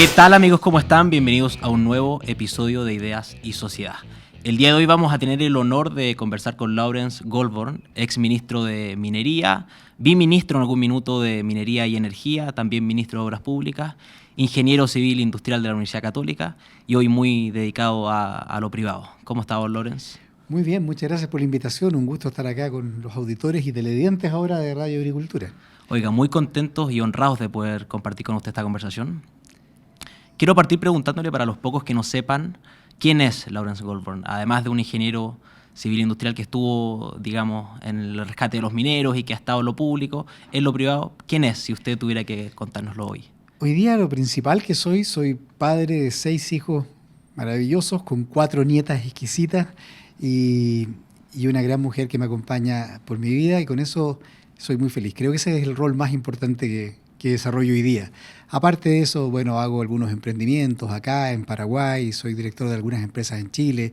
¿Qué tal, amigos? ¿Cómo están? Bienvenidos a un nuevo episodio de Ideas y Sociedad. El día de hoy vamos a tener el honor de conversar con Laurens Goldborn, ex ministro de Minería, biministro en algún minuto de Minería y Energía, también ministro de Obras Públicas, ingeniero civil industrial de la Universidad Católica y hoy muy dedicado a lo privado. ¿Cómo está, don Laurens? Muy bien, muchas gracias por la invitación. Un gusto estar acá con los auditores y televidentes ahora de Radio Agricultura. Oiga, muy contentos y honrados de poder compartir con usted esta conversación. Quiero partir preguntándole, para los pocos que no sepan, ¿quién es Laurens Goldborn? Además de un ingeniero civil industrial que estuvo, digamos, en el rescate de los mineros y que ha estado en lo público, en lo privado, ¿quién es, si usted tuviera que contárnoslo hoy? Hoy día lo principal que soy padre de 6 hijos maravillosos, con 4 nietas exquisitas y una gran mujer que me acompaña por mi vida, y con eso soy muy feliz. Creo que ese es el rol más importante que desarrollo hoy día. Aparte de eso, bueno, hago algunos emprendimientos acá en Paraguay, soy director de algunas empresas en Chile,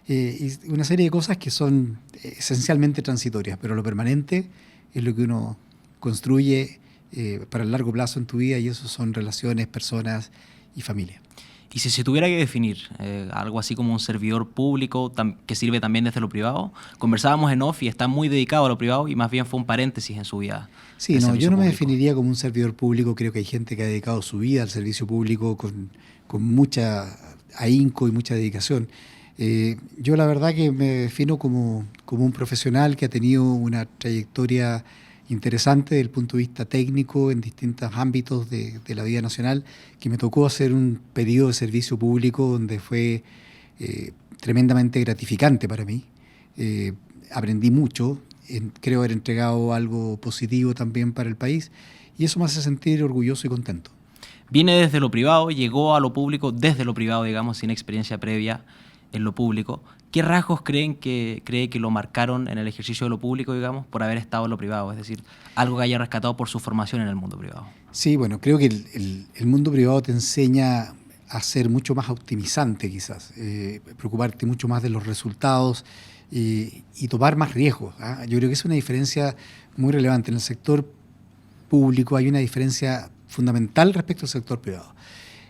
y una serie de cosas que son esencialmente transitorias, pero lo permanente es lo que uno construye para el largo plazo en tu vida, y eso son relaciones, personas y familia. Y si se tuviera que definir algo así como un servidor público que sirve también desde lo privado, conversábamos en off y está muy dedicado a lo privado y más bien fue un paréntesis en su vida. Sí, no, yo no me definiría como un servidor público. Creo que hay gente que ha dedicado su vida al servicio público con mucha ahínco y mucha dedicación. Yo la verdad que me defino como un profesional que ha tenido una trayectoria interesante desde el punto de vista técnico en distintos ámbitos de la vida nacional, que me tocó hacer un periodo de servicio público donde fue tremendamente gratificante para mí. Aprendí mucho, creo haber entregado algo positivo también para el país, y eso me hace sentir orgulloso y contento. Viene desde lo privado, llegó a lo público desde lo privado, digamos, sin experiencia previa en lo público. ¿Qué rasgos cree que lo marcaron en el ejercicio de lo público, digamos, por haber estado en lo privado? Es decir, algo que haya rescatado por su formación en el mundo privado. Sí, bueno, creo que el mundo privado te enseña a ser mucho más optimizante, quizás, preocuparte mucho más de los resultados y tomar más riesgos. Yo creo que es una diferencia muy relevante. En el sector público hay una diferencia fundamental respecto al sector privado.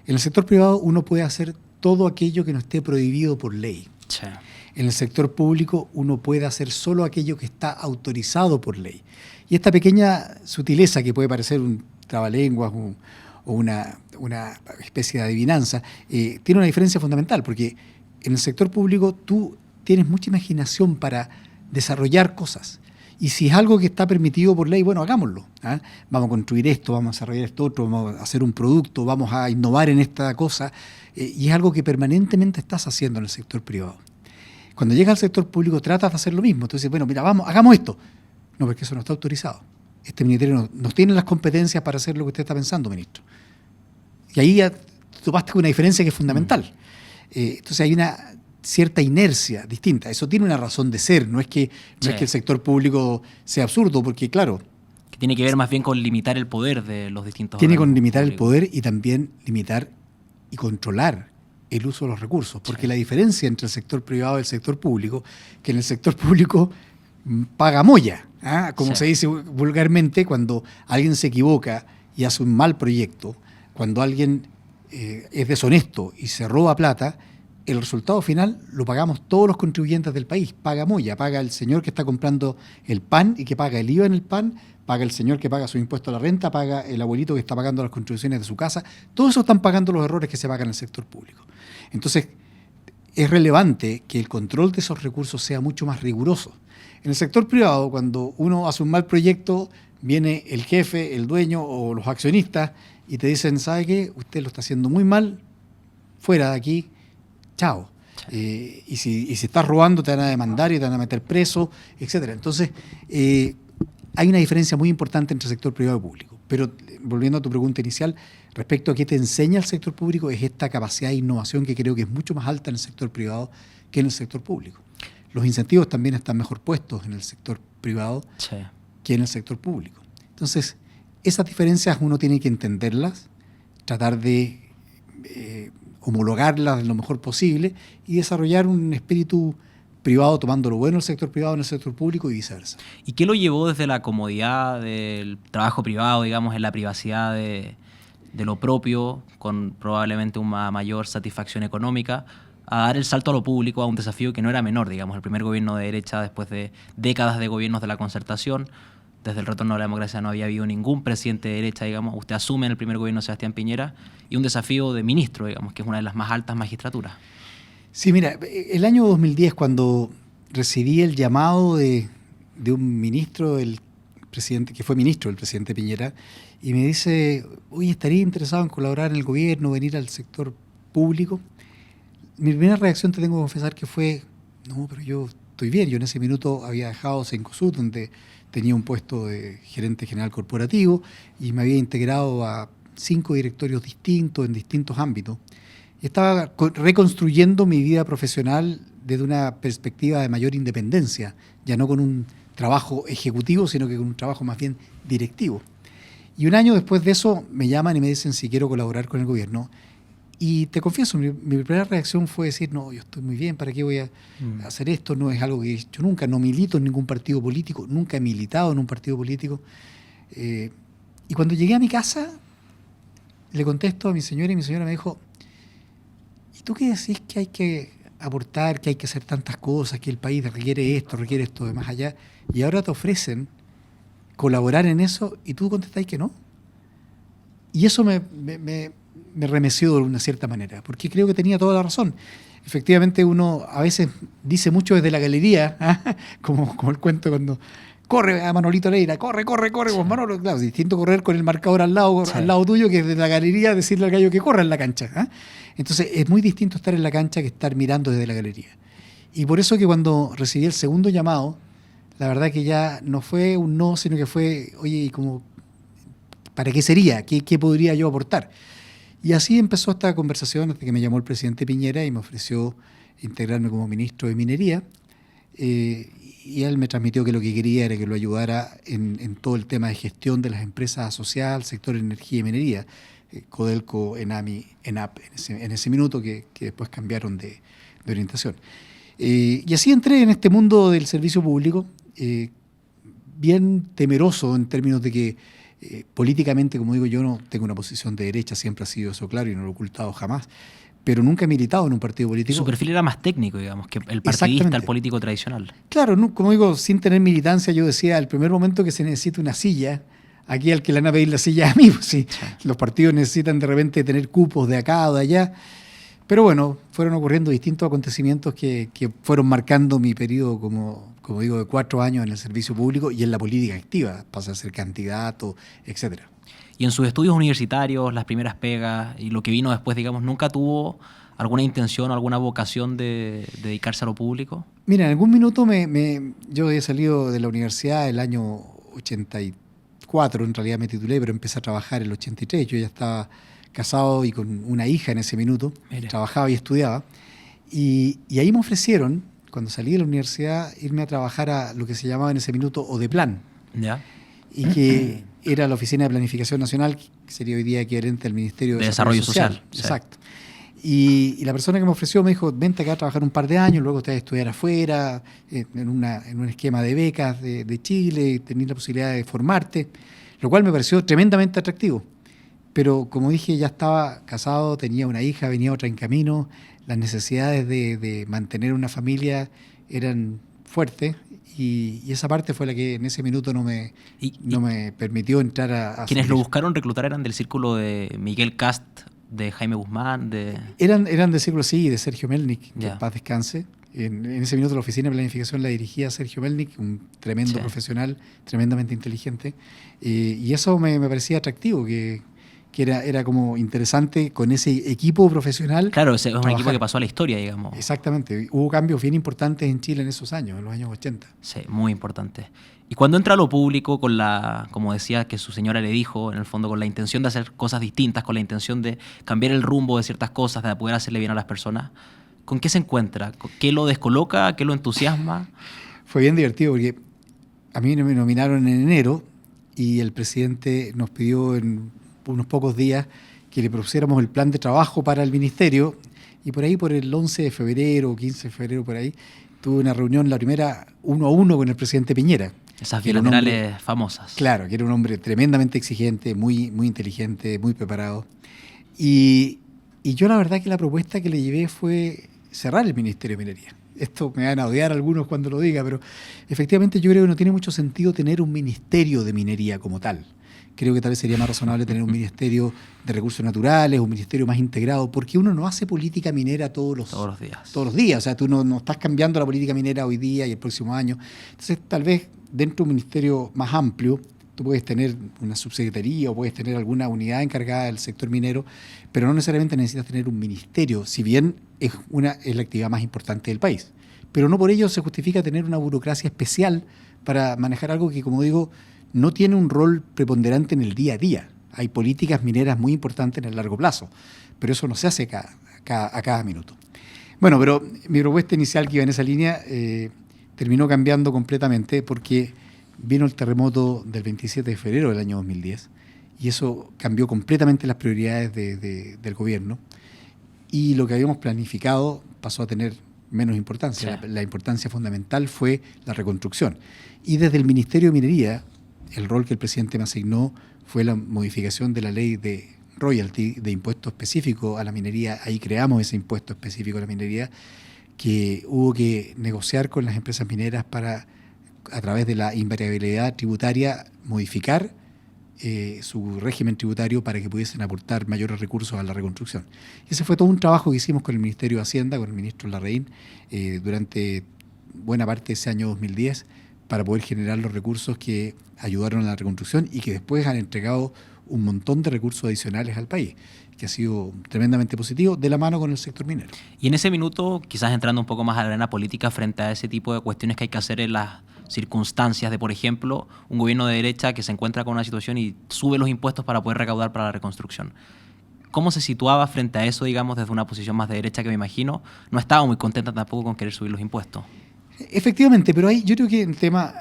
En el sector privado uno puede hacer todo aquello que no esté prohibido por ley. Sí. En el sector público uno puede hacer solo aquello que está autorizado por ley. Y esta pequeña sutileza, que puede parecer un trabalenguas o una especie de adivinanza, tiene una diferencia fundamental, porque en el sector público tú tienes mucha imaginación para desarrollar cosas. Y si es algo que está permitido por ley, bueno, hagámoslo. Vamos a construir esto, vamos a desarrollar esto otro, vamos a hacer un producto, vamos a innovar en esta cosa. Y es algo que permanentemente estás haciendo en el sector privado. Cuando llegas al sector público tratas de hacer lo mismo. Entonces, bueno, mira, hagamos esto. No, porque eso no está autorizado. Este ministerio no tiene las competencias para hacer lo que usted está pensando, ministro. Y ahí ya topaste con una diferencia que es fundamental. Entonces hay una cierta inercia distinta. Eso tiene una razón de ser. No es que el sector público sea absurdo, porque claro... Que tiene que ver más bien con limitar el poder de los distintos... Tiene con limitar el poder y también limitar y controlar el uso de los recursos. Porque la diferencia entre el sector privado y el sector público, que en el sector público paga moya, como se dice vulgarmente, cuando alguien se equivoca y hace un mal proyecto, cuando alguien es deshonesto y se roba plata, el resultado final lo pagamos todos los contribuyentes del país. Paga moya, paga el señor que está comprando el pan y que paga el IVA en el pan, paga el señor que paga su impuesto a la renta, paga el abuelito que está pagando las contribuciones de su casa. Todos esos están pagando los errores que se pagan en el sector público. Entonces, es relevante que el control de esos recursos sea mucho más riguroso. En el sector privado, cuando uno hace un mal proyecto, viene el jefe, el dueño o los accionistas y te dicen, ¿sabe qué? Usted lo está haciendo muy mal, fuera de aquí, chao. Y si estás robando te van a demandar y te van a meter preso, etcétera. Entonces, hay una diferencia muy importante entre el sector privado y público. Pero volviendo a tu pregunta inicial, respecto a qué te enseña el sector público, es esta capacidad de innovación que creo que es mucho más alta en el sector privado que en el sector público. Los incentivos también están mejor puestos en el sector privado que en el sector público. Entonces, esas diferencias uno tiene que entenderlas, tratar de homologarlas lo mejor posible y desarrollar un espíritu privado tomando lo bueno del sector privado en el sector público y viceversa. ¿Y qué lo llevó desde la comodidad del trabajo privado, digamos, en la privacidad de de lo propio, con probablemente una mayor satisfacción económica, a dar el salto a lo público, a un desafío que no era menor, digamos, el primer gobierno de derecha después de décadas de gobiernos de la concertación. Desde el retorno a la democracia no había habido ningún presidente de derecha, digamos. Usted asume en el primer gobierno de Sebastián Piñera y un desafío de ministro, digamos, que es una de las más altas magistraturas. Sí, mira, el año 2010, cuando recibí el llamado de un ministro del presidente, que fue ministro del presidente Piñera, y me dice, oye, ¿estaría interesado en colaborar en el gobierno, venir al sector público? Mi primera reacción, te tengo que confesar, que fue, no, pero yo estoy bien. Yo en ese minuto había dejado Cencosud, donde tenía un puesto de gerente general corporativo, y me había integrado a 5 directorios distintos en distintos ámbitos. Y estaba reconstruyendo mi vida profesional desde una perspectiva de mayor independencia, ya no con un trabajo ejecutivo, sino que con un trabajo más bien directivo. Y un año después de eso me llaman y me dicen si quiero colaborar con el gobierno. Y te confieso, mi primera reacción fue decir, no, yo estoy muy bien, ¿para qué voy a hacer esto? No es algo que he hecho nunca, no milito en ningún partido político, nunca he militado en un partido político. Y cuando llegué a mi casa, le contesto a mi señora y mi señora me dijo, ¿y tú qué decís que hay que aportar, que hay que hacer tantas cosas, que el país requiere esto de más allá? Y ahora te ofrecen colaborar en eso y tú contestáis que no. Y eso me remeció de una cierta manera, porque creo que tenía toda la razón. Efectivamente, uno a veces dice mucho desde la galería, ¿eh? como el cuento cuando corre a Manolito Neira, corre, Sí. con Manolo. Claro, es distinto correr con el marcador al lado tuyo que desde la galería decirle al gallo que corra en la cancha. ¿Eh? Entonces, es muy distinto estar en la cancha que estar mirando desde la galería. Y por eso que cuando recibí el segundo llamado, la verdad que ya no fue un no, sino que fue, oye, como, ¿para qué sería? ¿Qué podría yo aportar? Y así empezó esta conversación hasta que me llamó el presidente Piñera y me ofreció integrarme como ministro de Minería. Y él me transmitió que lo que quería era que lo ayudara en todo el tema de gestión de las empresas asociadas al sector de energía y minería, Codelco, Enami, ENAP, en ese minuto que después cambiaron de orientación. Y así entré en este mundo del servicio público, bien temeroso en términos de que políticamente, como digo, yo no tengo una posición de derecha, siempre ha sido eso claro y no lo he ocultado jamás, pero nunca he militado en un partido político. Su perfil era más técnico, digamos, que el partidista, el político tradicional. Claro, no, como digo, sin tener militancia, yo decía, el primer momento que se necesita una silla, aquí al que le van a pedir la silla es a mí, pues, sí. Los partidos necesitan de repente tener cupos de acá o de allá. Pero bueno, fueron ocurriendo distintos acontecimientos que fueron marcando mi periodo, como digo, de 4 años en el servicio público y en la política activa. Pasé a ser candidato, etcétera. Y en sus estudios universitarios, las primeras pegas y lo que vino después, digamos, ¿nunca tuvo alguna intención, alguna vocación de dedicarse a lo público? Mira, en algún minuto yo he salido de la universidad el año 84, en realidad me titulé, pero empecé a trabajar en el 83. Yo ya estaba casado y con una hija en ese minuto. Mira. Trabajaba y estudiaba. Y ahí me ofrecieron, cuando salí de la universidad, irme a trabajar a lo que se llamaba en ese minuto ODEPLAN. ¿Ya? Y que era la Oficina de Planificación Nacional, que sería hoy día equivalente al Ministerio de Desarrollo Social. Exacto. Sí. Y la persona que me ofreció me dijo, vente acá a trabajar un par de años, luego te vas a estudiar afuera, en un esquema de becas de Chile, tener la posibilidad de formarte, lo cual me pareció tremendamente atractivo. Pero como dije, ya estaba casado, tenía una hija, venía otra en camino, las necesidades de mantener una familia eran fuertes y esa parte fue la que en ese minuto no me permitió entrar a quienes lo buscaron reclutar eran del círculo de Miguel Cast, de Jaime Guzmán, Eran del círculo, sí, de Sergio Melnik, que en paz descanse. En ese minuto la Oficina de Planificación la dirigía Sergio Melnik, un tremendo profesional, tremendamente inteligente. Y eso me parecía atractivo, que era como interesante con ese equipo profesional. Claro, ese es un equipo que pasó a la historia, digamos. Exactamente. Hubo cambios bien importantes en Chile en esos años, en los años 80. Sí, muy importante. Y cuando entra a lo público, como decía que su señora le dijo, en el fondo con la intención de hacer cosas distintas, con la intención de cambiar el rumbo de ciertas cosas, de poder hacerle bien a las personas, ¿con qué se encuentra? ¿Qué lo descoloca? ¿Qué lo entusiasma? Fue bien divertido porque a mí me nominaron en enero y el presidente nos pidió en unos pocos días que le propusiéramos el plan de trabajo para el ministerio y por ahí por el 11 de febrero o 15 de febrero por ahí tuve una reunión, la primera 1 a 1 con el presidente Piñera. Esas que era un bilaterales hombre, famosas. claro, que era un hombre tremendamente exigente, muy, muy inteligente, muy preparado. Y, y yo la verdad que la propuesta que le llevé fue cerrar el Ministerio de Minería. Esto me van a odiar algunos cuando lo diga, pero efectivamente yo creo que no tiene mucho sentido tener un ministerio de minería como tal. Creo que tal vez sería más razonable tener un ministerio de recursos naturales, un ministerio más integrado, porque uno no hace política minera Todos los días. todos los días. O sea, tú no estás cambiando la política minera hoy día y el próximo año. Entonces, tal vez dentro de un ministerio más amplio, tú puedes tener una subsecretaría o puedes tener alguna unidad encargada del sector minero, pero no necesariamente necesitas tener un ministerio, si bien es la actividad más importante del país. Pero no por ello se justifica tener una burocracia especial para manejar algo que, como digo, no tiene un rol preponderante en el día a día. Hay políticas mineras muy importantes en el largo plazo, pero eso no se hace a cada minuto. Bueno, pero mi propuesta inicial que iba en esa línea terminó cambiando completamente porque vino el terremoto del 27 de febrero del año 2010 y eso cambió completamente las prioridades del gobierno y lo que habíamos planificado pasó a tener menos importancia. Sí. La importancia fundamental fue la reconstrucción. Y desde el Ministerio de Minería, el rol que el presidente me asignó fue la modificación de la ley de royalty, de impuesto específico a la minería. Ahí creamos ese impuesto específico a la minería que hubo que negociar con las empresas mineras para, a través de la invariabilidad tributaria, modificar su régimen tributario para que pudiesen aportar mayores recursos a la reconstrucción. Ese fue todo un trabajo que hicimos con el Ministerio de Hacienda, con el ministro Larraín, durante buena parte de ese año 2010, para poder generar los recursos que ayudaron a la reconstrucción y que después han entregado un montón de recursos adicionales al país, que ha sido tremendamente positivo, de la mano con el sector minero. Y en ese minuto, quizás entrando un poco más a la arena política frente a ese tipo de cuestiones que hay que hacer en las circunstancias de, por ejemplo, un gobierno de derecha que se encuentra con una situación y sube los impuestos para poder recaudar para la reconstrucción. ¿Cómo se situaba frente a eso, digamos, desde una posición más de derecha que me imagino? No estaba muy contenta tampoco con querer subir los impuestos. Efectivamente, pero ahí yo creo que en el tema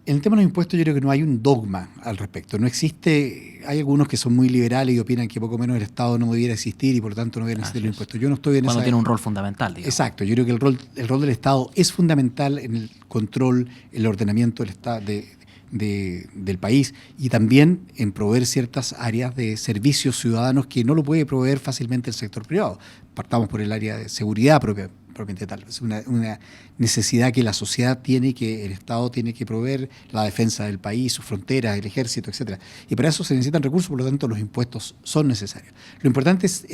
de los impuestos yo creo que no hay un dogma al respecto. No existe, hay algunos que son muy liberales y opinan que poco menos el Estado no debiera existir y por lo tanto no deberían existir los impuestos. Yo no estoy en Cuando esa... tiene un rol fundamental, digamos. Exacto, yo creo que el rol del Estado es fundamental en el control, el ordenamiento del país y también en proveer ciertas áreas de servicios ciudadanos que no lo puede proveer fácilmente el sector privado. Partamos por el área de seguridad propiamente tal. Es una necesidad que la sociedad tiene, que el Estado tiene que proveer, la defensa del país, sus fronteras, el ejército, etcétera. Y para eso se necesitan recursos, por lo tanto los impuestos son necesarios. Lo importante es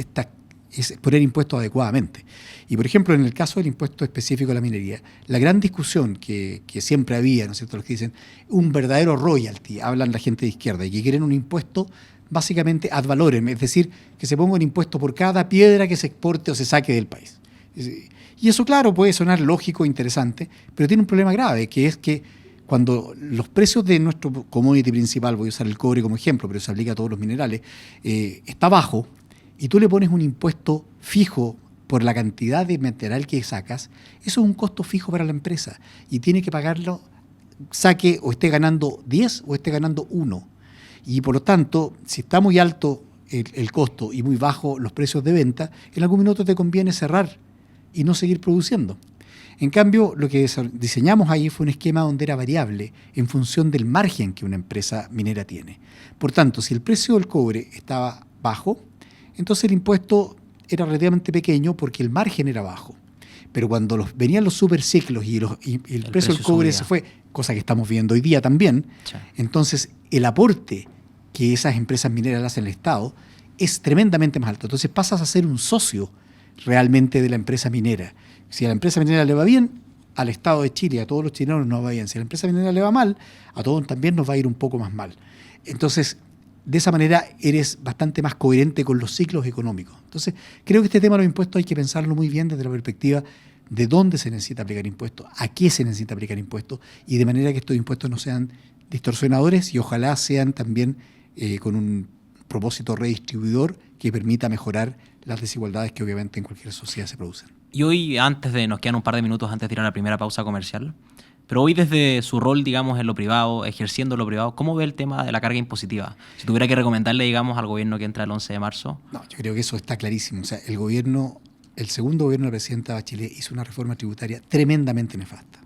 poner impuestos adecuadamente. Y por ejemplo, en el caso del impuesto específico a la minería, la gran discusión que siempre había, ¿no es cierto?, los que dicen un verdadero royalty, hablan la gente de izquierda, y que quieren un impuesto básicamente ad valorem, es decir, que se ponga un impuesto por cada piedra que se exporte o se saque del país. Y eso, claro, puede sonar lógico e interesante, pero tiene un problema grave, que es que cuando los precios de nuestro commodity principal, voy a usar el cobre como ejemplo, pero se aplica a todos los minerales, está bajo, y tú le pones un impuesto fijo por la cantidad de mineral que sacas, eso es un costo fijo para la empresa, y tiene que pagarlo, saque o esté ganando 10 o esté ganando 1. Y por lo tanto, si está muy alto el costo y muy bajo los precios de venta, en algún minuto te conviene cerrar y no seguir produciendo. En cambio, lo que diseñamos ahí fue un esquema donde era variable en función del margen que una empresa minera tiene. Por tanto, si el precio del cobre estaba bajo, entonces el impuesto era relativamente pequeño porque el margen era bajo. Pero cuando venían los superciclos y el precio del cobre se fue, cosa que estamos viendo hoy día también, sí, entonces el aporte que esas empresas mineras le hacen al Estado es tremendamente más alto. Entonces pasas a ser un socio realmente de la empresa minera. Si a la empresa minera le va bien, al Estado de Chile, a todos los chilenos nos va bien. Si a la empresa minera le va mal, a todos también nos va a ir un poco más mal. Entonces, de esa manera eres bastante más coherente con los ciclos económicos. Entonces, creo que este tema de los impuestos hay que pensarlo muy bien desde la perspectiva de dónde se necesita aplicar impuestos, a qué se necesita aplicar impuestos, y de manera que estos impuestos no sean distorsionadores y ojalá sean también con un propósito redistribuidor que permita mejorar las desigualdades que obviamente en cualquier sociedad se producen. Y hoy, nos quedan un par de minutos antes de ir a la primera pausa comercial, pero hoy desde su rol, digamos, en lo privado, ejerciendo lo privado, ¿cómo ve el tema de la carga impositiva? Si tuviera que recomendarle, digamos, al gobierno que entra el 11 de marzo. No, yo creo que eso está clarísimo. O sea, el segundo gobierno de la presidenta Bachelet hizo una reforma tributaria tremendamente nefasta.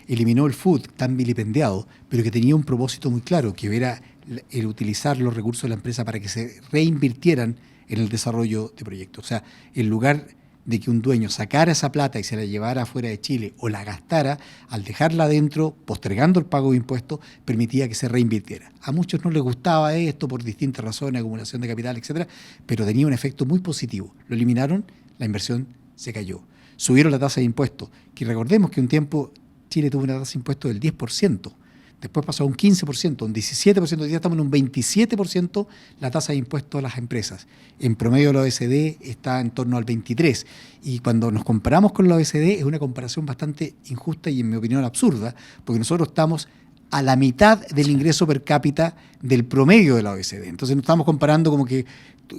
eliminó el FUD tan vilipendiado, pero que tenía un propósito muy claro, que era el utilizar los recursos de la empresa para que se reinvirtieran en el desarrollo de proyectos. O sea, en lugar de que un dueño sacara esa plata y se la llevara afuera de Chile o la gastara, al dejarla adentro, postergando el pago de impuestos, permitía que se reinvirtiera. A muchos no les gustaba esto por distintas razones, acumulación de capital, etcétera, pero tenía un efecto muy positivo. Lo eliminaron, la inversión se cayó. Subieron la tasa de impuestos, que recordemos que un tiempo Chile tuvo una tasa de impuestos del 10%. Después pasó a un 15%, un 17%, hoy día estamos en un 27% la tasa de impuestos a las empresas. En promedio la OECD está en torno al 23%. Y cuando nos comparamos con la OECD es una comparación bastante injusta y en mi opinión absurda, porque nosotros estamos a la mitad del ingreso per cápita del promedio de la OECD. Entonces nos estamos comparando como que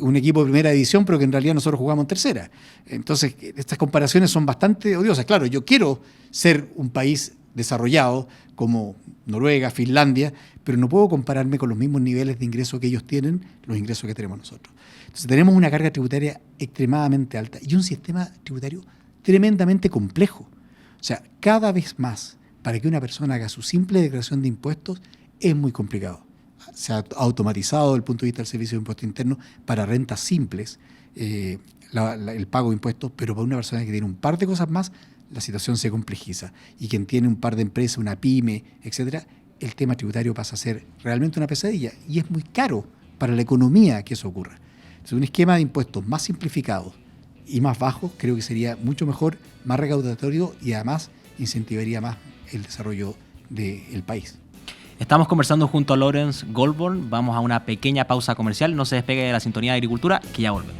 un equipo de primera división, pero que en realidad nosotros jugamos en tercera. Entonces estas comparaciones son bastante odiosas. Claro, yo quiero ser un país desarrollado como Noruega, Finlandia, pero no puedo compararme con los mismos niveles de ingreso que ellos tienen, los ingresos que tenemos nosotros. Entonces tenemos una carga tributaria extremadamente alta y un sistema tributario tremendamente complejo. O sea, cada vez más, para que una persona haga su simple declaración de impuestos, es muy complicado. Se ha automatizado desde el punto de vista del Servicio de Impuesto Interno para rentas simples el pago de impuestos, pero para una persona que tiene un par de cosas más, la situación se complejiza. Y quien tiene un par de empresas, una pyme, etcétera, el tema tributario pasa a ser realmente una pesadilla y es muy caro para la economía que eso ocurra. Entonces, un esquema de impuestos más simplificado y más bajo creo que sería mucho mejor, más recaudatorio y además incentivaría más el desarrollo del país. Estamos conversando junto a Lawrence Goldborn. Vamos a una pequeña pausa comercial. No se despegue de la sintonía de Agricultura, que ya volvemos.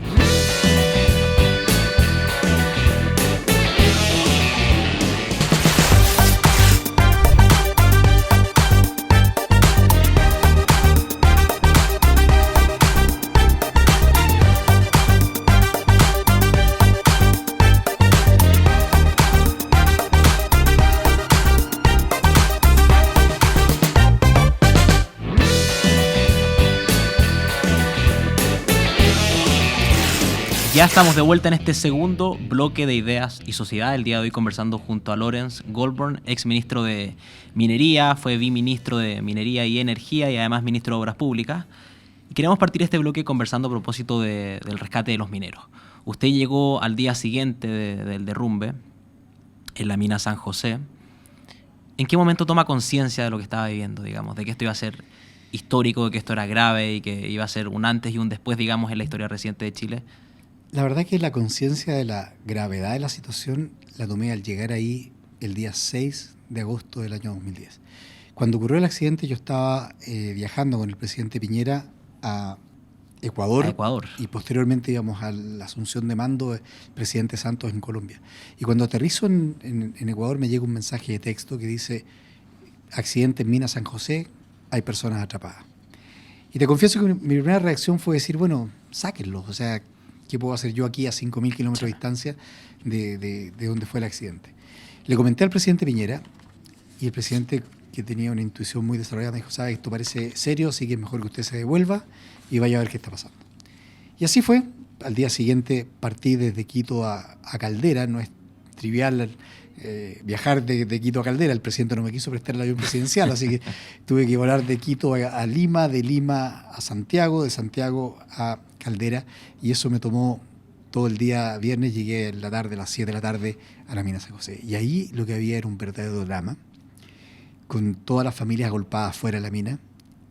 Ya estamos de vuelta en este segundo bloque de Ideas y Sociedad. El día de hoy conversando junto a Lawrence Goldborn, ex ministro de Minería, fue viceministro de Minería y Energía y además ministro de Obras Públicas. Y queremos partir este bloque conversando a propósito del rescate de los mineros. Usted llegó al día siguiente del derrumbe en la mina San José. ¿En qué momento toma conciencia de lo que estaba viviendo, digamos, de que esto iba a ser histórico, de que esto era grave y que iba a ser un antes y un después, digamos, en la historia reciente de Chile? La verdad es que la conciencia de la gravedad de la situación la tomé al llegar ahí el día 6 de agosto del año 2010. Cuando ocurrió el accidente yo estaba viajando con el presidente Piñera a Ecuador. Y posteriormente íbamos a la asunción de mando del presidente Santos en Colombia. Y cuando aterrizo en Ecuador me llega un mensaje de texto que dice: accidente en mina San José, hay personas atrapadas. Y te confieso que mi primera reacción fue decir, bueno, sáquenlos, o sea, ¿qué puedo hacer yo aquí a 5.000 kilómetros de distancia de donde fue el accidente? Le comenté al presidente Piñera y el presidente, que tenía una intuición muy desarrollada, me dijo, ¿sabe? Esto parece serio, así que es mejor que usted se devuelva y vaya a ver qué está pasando. Y así fue. Al día siguiente partí desde Quito a Caldera. No es trivial viajar de Quito a Caldera. El presidente no me quiso prestar el avión presidencial, así que tuve que volar de Quito a Lima, de Lima a Santiago, de Santiago a Caldera, y eso me tomó todo el día viernes. Llegué en la tarde, a las 7 de la tarde, a la mina San José. Y ahí lo que había era un verdadero drama, con todas las familias agolpadas fuera de la mina,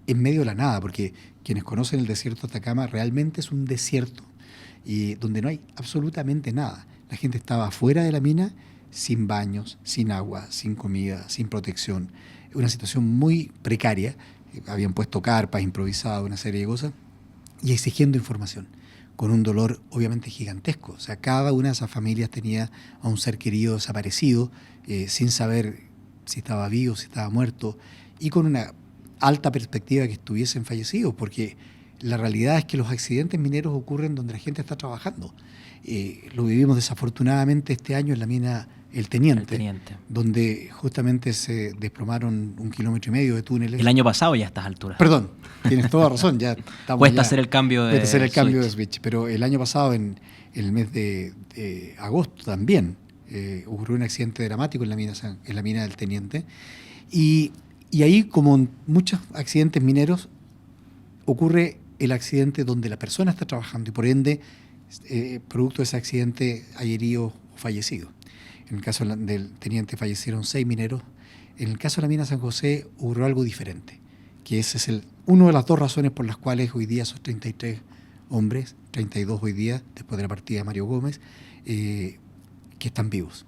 en medio de la nada, porque quienes conocen el desierto de Atacama, realmente es un desierto, y donde no hay absolutamente nada. La gente estaba fuera de la mina, sin baños, sin agua, sin comida, sin protección. Una situación muy precaria. Habían puesto carpas improvisadas, una serie de cosas, y exigiendo información, con un dolor obviamente gigantesco. O sea, cada una de esas familias tenía a un ser querido desaparecido, sin saber si estaba vivo, si estaba muerto, y con una alta perspectiva que estuviesen fallecidos, porque la realidad es que los accidentes mineros ocurren donde la gente está trabajando. Lo vivimos desafortunadamente este año en la mina El Teniente, donde justamente se desplomaron 1,5 kilómetros de túneles. El año pasado ya a estas alturas. Perdón, tienes toda razón. Ya estamos cuesta hacer el cambio de switch. Pero el año pasado, en el mes de agosto también, ocurrió un accidente dramático en la mina del Teniente. Y ahí, como en muchos accidentes mineros, ocurre el accidente donde la persona está trabajando y por ende, producto de ese accidente, hay heridos o fallecidos. En el caso del Teniente fallecieron 6 mineros. En el caso de la mina San José ocurrió algo diferente, que ese es una de las 2 razones por las cuales hoy día esos 33 hombres, 32 hoy día, después de la partida de Mario Gómez, que están vivos.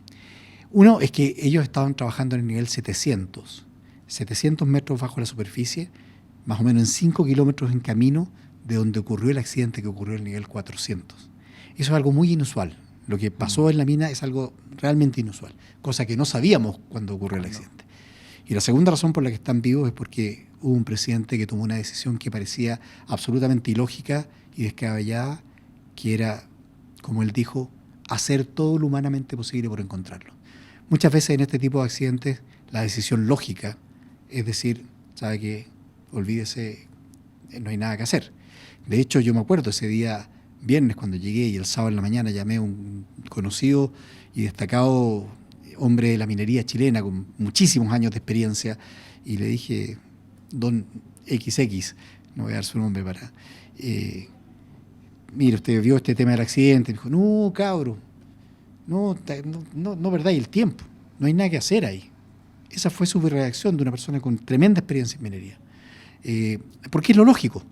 Uno es que ellos estaban trabajando en el nivel 700 metros bajo la superficie, más o menos en 5 kilómetros en camino de donde ocurrió el accidente que ocurrió en el nivel 400. Eso es algo muy inusual. Lo que pasó en la mina es algo realmente inusual, cosa que no sabíamos cuando ocurrió el accidente. Y la segunda razón por la que están vivos es porque hubo un presidente que tomó una decisión que parecía absolutamente ilógica y descabellada, que era, como él dijo, hacer todo lo humanamente posible por encontrarlo. Muchas veces en este tipo de accidentes la decisión lógica es decir, sabe que olvídese, no hay nada que hacer. De hecho, yo me acuerdo ese día viernes cuando llegué y el sábado en la mañana llamé a un conocido y destacado hombre de la minería chilena con muchísimos años de experiencia y le dije, don XX, no voy a dar su nombre para... mire, usted vio este tema del accidente. Me dijo, no, cabro, no, verdad, y el tiempo, no hay nada que hacer ahí. Esa fue su reacción de una persona con tremenda experiencia en minería. Porque es lo lógico.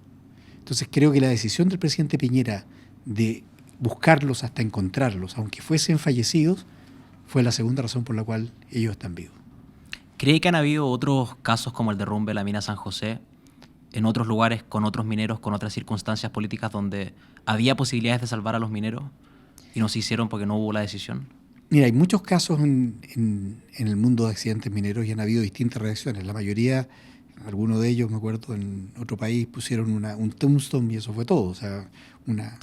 Entonces creo que la decisión del presidente Piñera de buscarlos hasta encontrarlos, aunque fuesen fallecidos, fue la segunda razón por la cual ellos están vivos. ¿Cree que han habido otros casos como el derrumbe de la mina San José en otros lugares, con otros mineros, con otras circunstancias políticas donde había posibilidades de salvar a los mineros y no se hicieron porque no hubo la decisión? Mira, hay muchos casos en el mundo de accidentes mineros y han habido distintas reacciones. La mayoría, algunos de ellos, me acuerdo, en otro país pusieron un tombstone y eso fue todo. O sea, una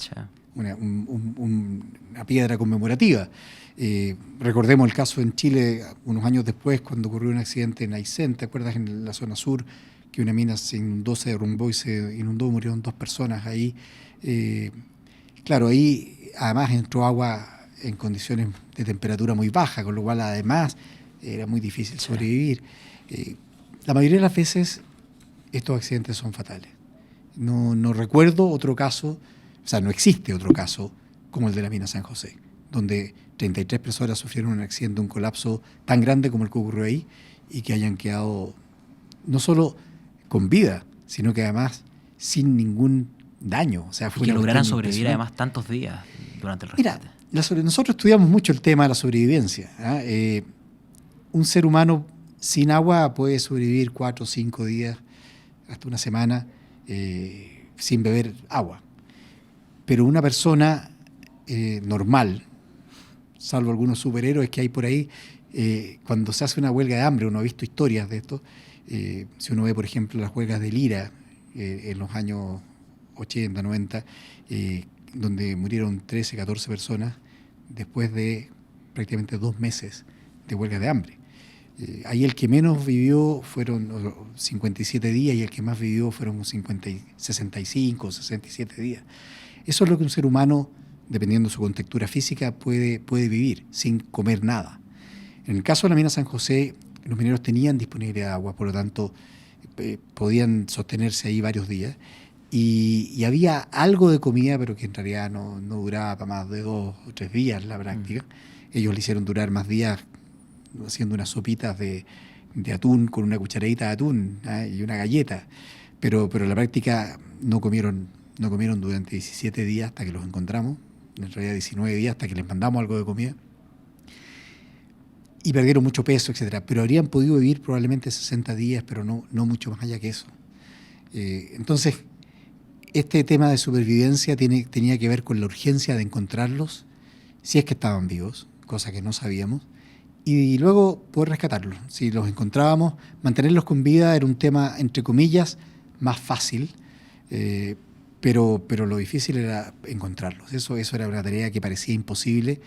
piedra conmemorativa. Recordemos el caso en Chile, unos años después, cuando ocurrió un accidente en Aysén, ¿te acuerdas? En la zona sur, que una mina se inundó, se derrumbó y se inundó, murieron 2 personas ahí. Claro, ahí además entró agua en condiciones de temperatura muy baja, con lo cual además era muy difícil sobrevivir. La mayoría de las veces estos accidentes son fatales. No recuerdo otro caso, o sea, no existe otro caso como el de la mina San José, donde 33 personas sufrieron un accidente, un colapso tan grande como el que ocurrió ahí y que hayan quedado no solo con vida, sino que además sin ningún daño. O sea, fue y que lograran sobrevivir además tantos días durante el rescate. Mira, nosotros estudiamos mucho el tema de la sobrevivencia. Un ser humano sin agua puede sobrevivir 4 o 5 días, hasta una semana, sin beber agua. Pero una persona normal, salvo algunos superhéroes que hay por ahí, cuando se hace una huelga de hambre, uno ha visto historias de esto, si uno ve, por ejemplo, las huelgas de Lira en los años 80, 90, donde murieron 13, 14 personas después de prácticamente 2 meses de huelga de hambre. Ahí el que menos vivió fueron 57 días y el que más vivió fueron 65, 67 días. Eso es lo que un ser humano, dependiendo de su contextura física, puede vivir sin comer nada. En el caso de la mina San José, los mineros tenían disponibilidad de agua, por lo tanto podían sostenerse ahí varios días. Y había algo de comida, pero que en realidad no duraba para más de 2 o 3 días la práctica. Ellos le hicieron durar más días haciendo unas sopitas de atún con una cucharadita de atún y una galleta. Pero en la práctica no comieron durante 17 días hasta que los encontramos. En realidad 19 días hasta que les mandamos algo de comida. Y perdieron mucho peso, etcétera. Pero habrían podido vivir probablemente 60 días, pero no mucho más allá que eso. Entonces, este tema de supervivencia tenía que ver con la urgencia de encontrarlos, si es que estaban vivos, cosa que no sabíamos, y luego poder rescatarlos. Si los encontrábamos, mantenerlos con vida era un tema, entre comillas, más fácil, pero lo difícil era encontrarlos. Eso era una tarea que parecía imposible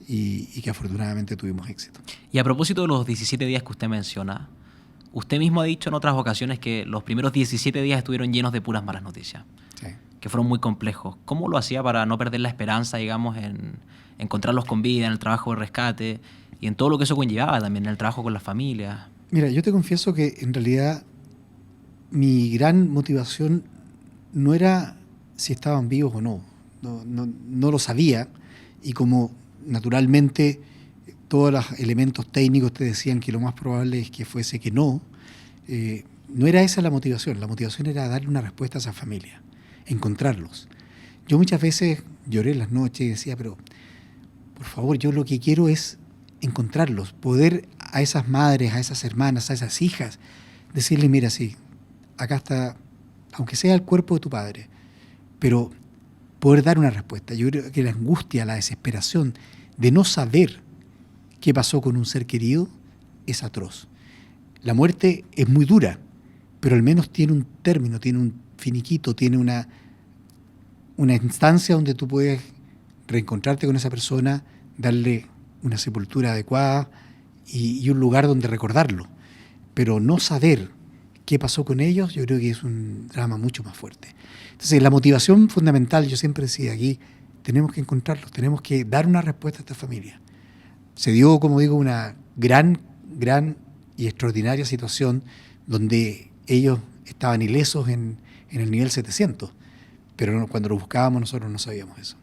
y que afortunadamente tuvimos éxito. Y a propósito de los 17 días que usted menciona, usted mismo ha dicho en otras ocasiones que los primeros 17 días estuvieron llenos de puras malas noticias. Sí. que fueron muy complejos. ¿Cómo lo hacía para no perder la esperanza, digamos, en encontrarlos con vida, en el trabajo de rescate y en todo lo que eso conllevaba también, en el trabajo con las familias? Mira, yo te confieso que en realidad mi gran motivación no era si estaban vivos o no. No lo sabía, y como naturalmente todos los elementos técnicos te decían que lo más probable es que fuese que no, no era esa la motivación. La motivación era darle una respuesta a esa familia, encontrarlos. Yo muchas veces lloré en las noches y decía, pero por favor, yo lo que quiero es encontrarlos, poder a esas madres, a esas hermanas, a esas hijas, decirle, mira, sí, acá está, aunque sea el cuerpo de tu padre, pero poder dar una respuesta. Yo creo que la angustia, la desesperación de no saber qué pasó con un ser querido es atroz. La muerte es muy dura, pero al menos tiene un término, tiene un finiquito, tiene una instancia donde tú puedes reencontrarte con esa persona, darle una sepultura adecuada y un lugar donde recordarlo. Pero no saber qué pasó con ellos, yo creo que es un drama mucho más fuerte. Entonces, la motivación fundamental, yo siempre decía aquí, tenemos que encontrarlos, tenemos que dar una respuesta a esta familia. Se dio, como digo, una gran y extraordinaria situación donde ellos estaban ilesos en el nivel 700, pero cuando lo buscábamos nosotros no sabíamos eso.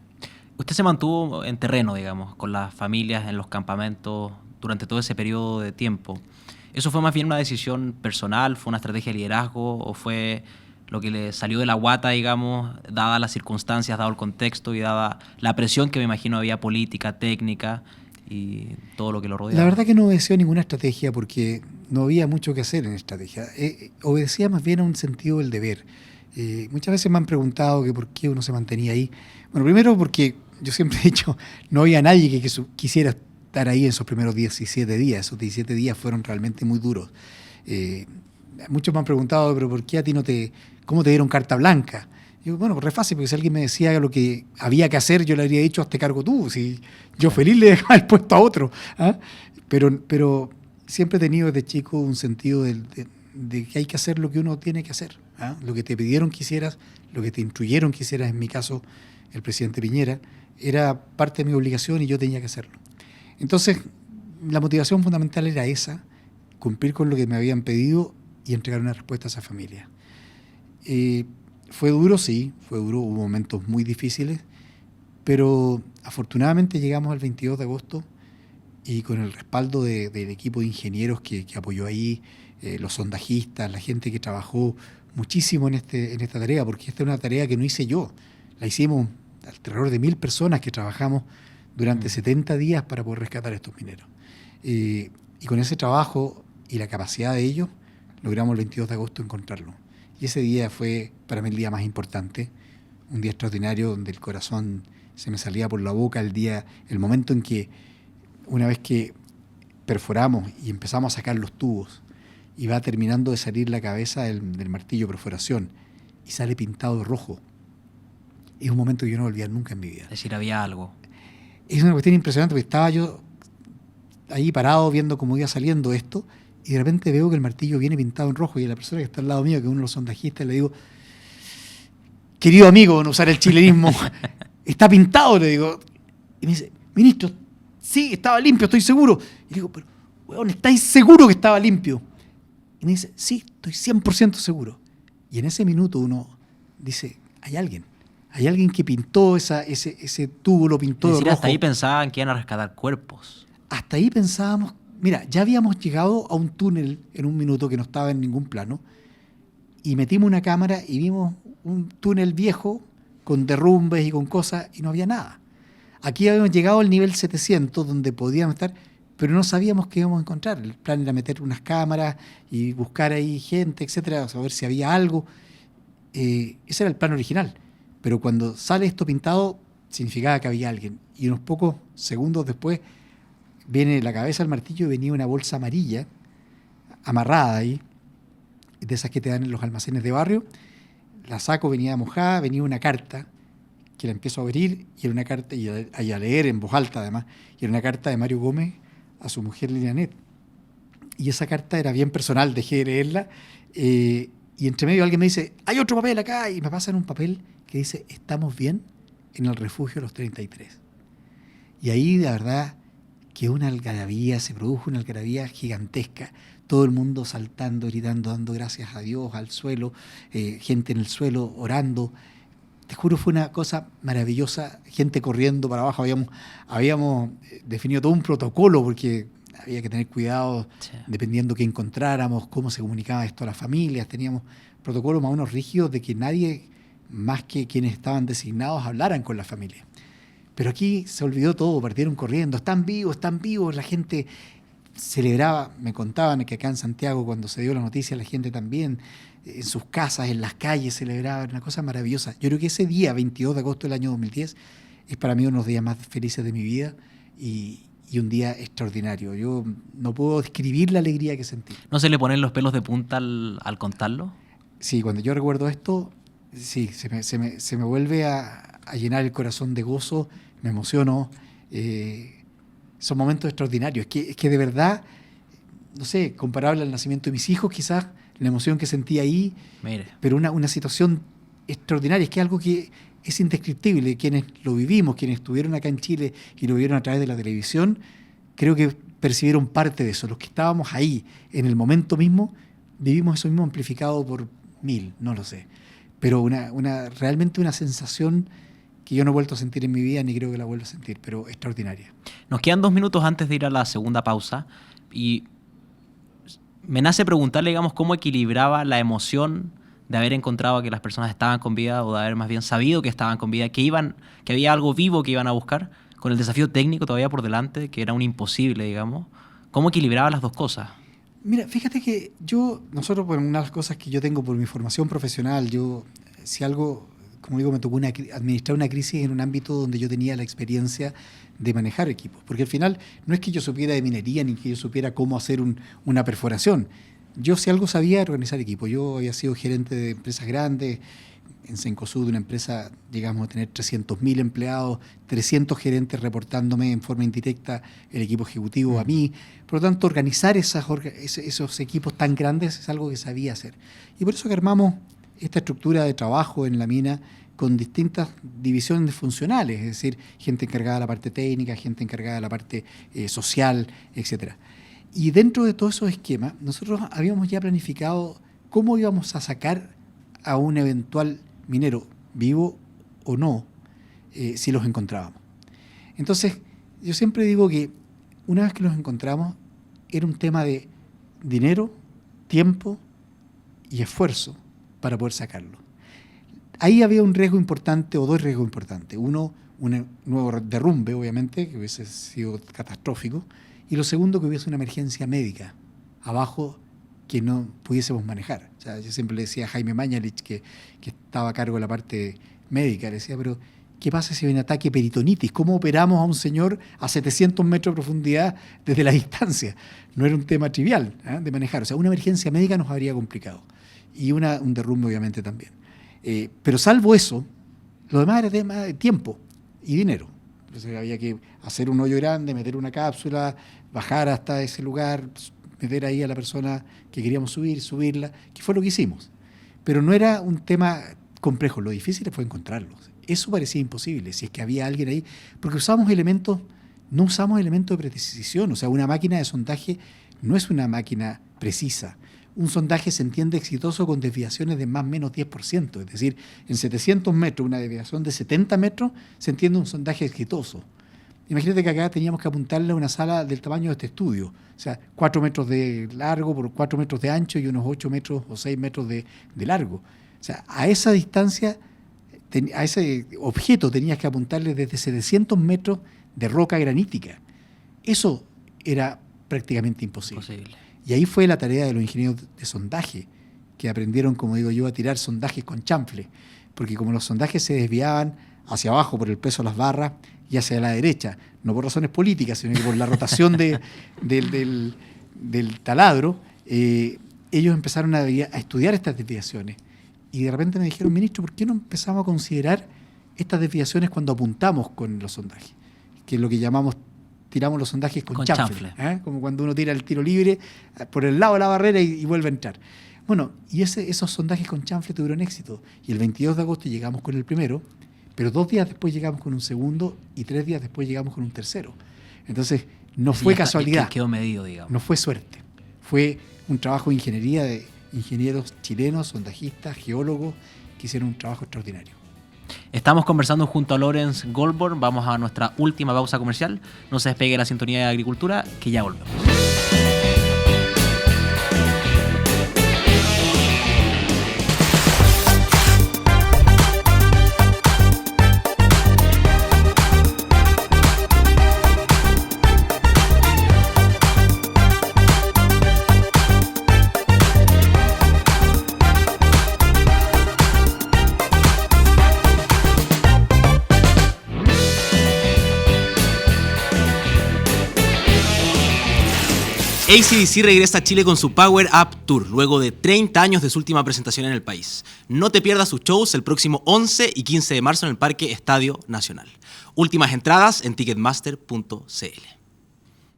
Usted se mantuvo en terreno, digamos, con las familias en los campamentos durante todo ese periodo de tiempo. ¿Eso fue más bien una decisión personal, fue una estrategia de liderazgo o fue lo que le salió de la guata, digamos, dadas las circunstancias, dado el contexto y dada la presión que me imagino había política, técnica y todo lo que lo rodeaba? La verdad que no obedeció ninguna estrategia porque no había mucho que hacer en estrategia. Obedecía más bien a un sentido del deber. Muchas veces me han preguntado que por qué uno se mantenía ahí. Bueno, primero porque yo siempre he dicho, no había nadie que quisiera estar ahí en esos primeros 17 días. Esos 17 días fueron realmente muy duros. Muchos me han preguntado, pero ¿por qué a ti cómo te dieron carta blanca? Y yo, bueno, pues re fácil, porque si alguien me decía lo que había que hacer, yo le habría dicho, hazte cargo tú. Si yo feliz le dejaba el puesto a otro. ¿Ah? Pero siempre he tenido desde chico un sentido de que hay que hacer lo que uno tiene que hacer. ¿Ah? Lo que te pidieron que hicieras, lo que te instruyeron que hicieras, en mi caso, el presidente Piñera, era parte de mi obligación y yo tenía que hacerlo. Entonces, la motivación fundamental era esa, cumplir con lo que me habían pedido y entregar una respuesta a esa familia. Fue duro, sí, fue duro, hubo momentos muy difíciles, pero afortunadamente llegamos al 22 de agosto y con el respaldo del equipo de ingenieros que apoyó ahí, los sondajistas, la gente que trabajó muchísimo en esta tarea, porque esta es una tarea que no hice yo, la hicimos alrededor de 1.000 personas que trabajamos durante 70 días para poder rescatar a estos mineros. Y con ese trabajo y la capacidad de ellos, logramos el 22 de agosto encontrarlo. Y ese día fue para mí el día más importante, un día extraordinario donde el corazón se me salía por la boca, el momento en que, una vez que perforamos y empezamos a sacar los tubos, y va terminando de salir la cabeza del martillo de perforación, y sale pintado de rojo. Es un momento que yo no voy a olvidar nunca en mi vida. Es decir, había algo. Es una cuestión impresionante, porque estaba yo ahí parado viendo cómo iba saliendo esto, y de repente veo que el martillo viene pintado en rojo, y a la persona que está al lado mío, que es uno de los sondajistas, le digo, querido amigo, no usar el chilenismo, está pintado, le digo. Y me dice, ministro, sí, estaba limpio, estoy seguro. Y le digo, pero, weón, ¿estáis seguro que estaba limpio? Y me dice, sí, estoy 100% seguro. Y en ese minuto uno dice, hay alguien que pintó ese tubo, lo pintó de rojo. Hasta ahí pensaban que iban a rescatar cuerpos. Hasta ahí pensábamos, mira, ya habíamos llegado a un túnel en un minuto que no estaba en ningún plano, y metimos una cámara y vimos un túnel viejo con derrumbes y con cosas, y no había nada. Aquí habíamos llegado al nivel 700, donde podíamos estar, pero no sabíamos qué íbamos a encontrar. El plan era meter unas cámaras y buscar ahí gente, etcétera, saber si había algo. Ese era el plan original. Pero cuando sale esto pintado, significaba que había alguien. Y unos pocos segundos después, viene la cabeza del martillo y venía una bolsa amarilla, amarrada ahí, de esas que te dan en los almacenes de barrio. La saco, venía mojada, venía una carta, que la empiezo a abrir, y era una carta, y a leer en voz alta además, y era una carta de Mario Gómez a su mujer Lilianet. Y esa carta era bien personal, dejé de leerla, y entre medio alguien me dice, hay otro papel acá, y me pasan un papel que que dice, estamos bien en el refugio de los 33. Y ahí, la verdad, que una algarabía, se produjo una algarabía gigantesca. Todo el mundo saltando, gritando, dando gracias a Dios, al suelo, gente en el suelo orando. Te juro, fue una cosa maravillosa, gente corriendo para abajo. Habíamos definido todo un protocolo porque había que tener cuidado dependiendo qué encontráramos, cómo se comunicaba esto a las familias. Teníamos protocolos más o menos rígidos de que nadie más que quienes estaban designados hablaran con la familia. Pero aquí se olvidó todo, partieron corriendo, están vivos, la gente celebraba. Me contaban que acá en Santiago, cuando se dio la noticia, la gente también, en sus casas, en las calles, celebraba, una cosa maravillosa. Yo creo que ese día, 22 de agosto del año 2010, es para mí uno de los días más felices de mi vida y un día extraordinario. Yo no puedo describir la alegría que sentí. ¿No se le ponen los pelos de punta al contarlo? Sí, cuando yo recuerdo esto, sí, se me vuelve a llenar el corazón de gozo, me emociono. Son momentos extraordinarios. Es que de verdad, no sé, comparable al nacimiento de mis hijos, quizás la emoción que sentí ahí, Mire. pero una situación extraordinaria, es que es algo que es indescriptible. Quienes lo vivimos, quienes estuvieron acá en Chile y lo vieron a través de la televisión, creo que percibieron parte de eso. Los que estábamos ahí en el momento mismo, vivimos eso mismo amplificado por 1000, no lo sé. Pero realmente una sensación que yo no he vuelto a sentir en mi vida, ni creo que la vuelva a sentir, pero extraordinaria. Nos quedan 2 minutos antes de ir a la segunda pausa y me nace preguntarle, digamos, cómo equilibraba la emoción de haber encontrado que las personas estaban con vida o de haber más bien sabido que estaban con vida, que había algo vivo que iban a buscar, con el desafío técnico todavía por delante, que era un imposible, digamos. ¿Cómo equilibraba las dos cosas? Mira, fíjate que nosotros, por una de las cosas que yo tengo por mi formación profesional, si algo, como digo, me tocó administrar una crisis en un ámbito donde yo tenía la experiencia de manejar equipos. Porque al final no es que yo supiera de minería ni que yo supiera cómo hacer una perforación. Yo si algo sabía era organizar equipos. Yo había sido gerente de empresas grandes, en Cencosud, una empresa, llegamos a tener 300.000 empleados, 300 gerentes reportándome en forma indirecta el equipo ejecutivo a mí. Por lo tanto, organizar esos equipos tan grandes es algo que sabía hacer. Y por eso que armamos esta estructura de trabajo en la mina con distintas divisiones funcionales, es decir, gente encargada de la parte técnica, gente encargada de la parte social, etcétera. Y dentro de todos esos esquemas, nosotros habíamos ya planificado cómo íbamos a sacar a un eventual minero, vivo o no, si los encontrábamos. Entonces, yo siempre digo que una vez que los encontramos, era un tema de dinero, tiempo y esfuerzo para poder sacarlo. Ahí había un riesgo importante o dos riesgos importantes. Uno, un nuevo derrumbe, obviamente, que hubiese sido catastrófico. Y lo segundo, que hubiese una emergencia médica abajo que no pudiésemos manejar. O sea, yo siempre le decía a Jaime Mañalich, que estaba a cargo de la parte médica, le decía, pero ¿qué pasa si hay un ataque peritonitis? ¿Cómo operamos a un señor a 700 metros de profundidad desde la distancia? No era un tema trivial de manejar. O sea, una emergencia médica nos habría complicado. Y un derrumbe, obviamente, también. Pero salvo eso, lo demás era tema de tiempo y dinero. Entonces había que hacer un hoyo grande, meter una cápsula, bajar hasta ese lugar, meter ahí a la persona que queríamos subirla, que fue lo que hicimos. Pero no era un tema complejo, lo difícil fue encontrarlos. Eso parecía imposible, si es que había alguien ahí, porque no usamos elementos de precisión. O sea, una máquina de sondaje no es una máquina precisa. Un sondaje se entiende exitoso con desviaciones de más o menos 10%. Es decir, en 700 metros, una desviación de 70 metros, se entiende un sondaje exitoso. Imagínate que acá teníamos que apuntarle a una sala del tamaño de este estudio. O sea, 4 metros de largo por 4 metros de ancho y unos 8 metros o 6 metros de largo. O sea, a esa distancia, a ese objeto tenías que apuntarle desde 700 metros de roca granítica. Eso era prácticamente imposible. Y ahí fue la tarea de los ingenieros de sondaje, que aprendieron, como digo yo, a tirar sondajes con chanfle, porque como los sondajes se desviaban hacia abajo por el peso de las barras y hacia la derecha, no por razones políticas, sino que por la rotación del taladro, ellos empezaron a estudiar estas desviaciones. Y de repente me dijeron, ministro, ¿por qué no empezamos a considerar estas desviaciones cuando apuntamos con los sondajes? Que es lo que tiramos los sondajes con chanfle. Como cuando uno tira el tiro libre por el lado de la barrera y vuelve a entrar. Bueno, y esos sondajes con chanfle tuvieron éxito. Y el 22 de agosto llegamos con el primero, pero 2 días después llegamos con un segundo y 3 días después llegamos con un tercero. Entonces, no fue casualidad. Quedó medido, digamos. No fue suerte. Fue un trabajo de ingeniería de ingenieros chilenos, sondajistas, geólogos, que hicieron un trabajo extraordinario. Estamos conversando junto a Lawrence Goldborn. Vamos a nuestra última pausa comercial. No se despegue la sintonía de agricultura, que ya volvemos. AC/DC regresa a Chile con su Power Up Tour, luego de 30 años de su última presentación en el país. No te pierdas sus shows el próximo 11 y 15 de marzo en el Parque Estadio Nacional. Últimas entradas en ticketmaster.cl.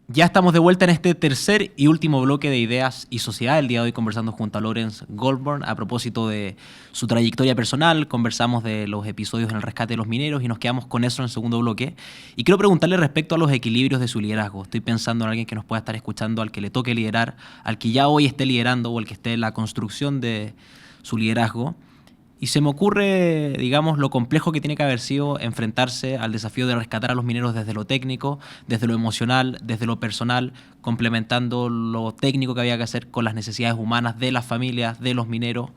Ya estamos de vuelta en este tercer y último bloque de Ideas y Sociedad. El día de hoy conversando junto a Lawrence Goldborn a propósito de su trayectoria personal. Conversamos de los episodios en el rescate de los mineros y nos quedamos con eso en el segundo bloque. Y quiero preguntarle respecto a los equilibrios de su liderazgo. Estoy pensando en alguien que nos pueda estar escuchando, al que le toque liderar, al que ya hoy esté liderando o al que esté en la construcción de su liderazgo. Y se me ocurre, digamos, lo complejo que tiene que haber sido enfrentarse al desafío de rescatar a los mineros desde lo técnico, desde lo emocional, desde lo personal, complementando lo técnico que había que hacer con las necesidades humanas de las familias, de los mineros,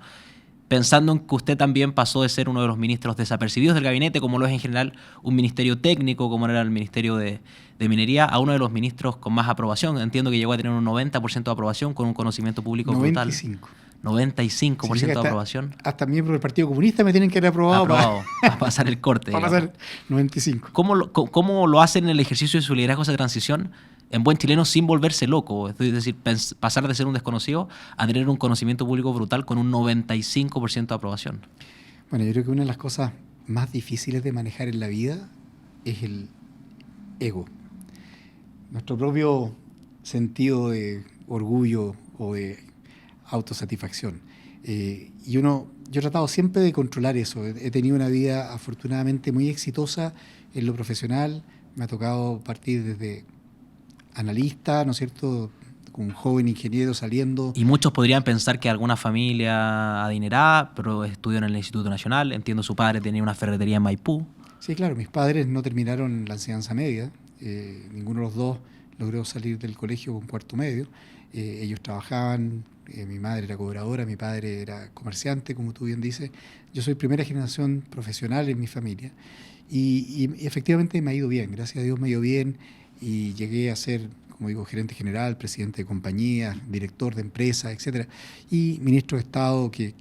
pensando en que usted también pasó de ser uno de los ministros desapercibidos del gabinete, como lo es en general un ministerio técnico, como era el Ministerio de Minería, a uno de los ministros con más aprobación. Entiendo que llegó a tener un 90% de aprobación con un conocimiento público 95. brutal. 95% Sí, de aprobación. Hasta miembros del Partido Comunista me tienen que haber aprobado para pasar el corte. Para pasar 95. ¿Cómo lo hacen en el ejercicio de su liderazgo esa transición en buen chileno sin volverse loco? Es decir, pasar de ser un desconocido a tener un conocimiento público brutal con un 95% de aprobación. Bueno, yo creo que una de las cosas más difíciles de manejar en la vida es el ego. Nuestro propio sentido de orgullo o de autosatisfacción. Yo he tratado siempre de controlar eso. He tenido una vida afortunadamente muy exitosa en lo profesional. Me ha tocado partir desde analista, ¿no es cierto?, un joven ingeniero saliendo. Y muchos podrían pensar que alguna familia adinerada, pero estudió en el Instituto Nacional. Entiendo, su padre tenía una ferretería en Maipú. Sí, claro, mis padres no terminaron la enseñanza media. Ninguno de los dos logró salir del colegio con cuarto medio. Ellos trabajaban. Mi madre era cobradora, mi padre era comerciante, como tú bien dices. Yo soy primera generación profesional en mi familia y efectivamente me ha ido bien, gracias a Dios me ha ido bien y llegué a ser, como digo, gerente general, presidente de compañías, director de empresas, etcétera, y ministro de Estado que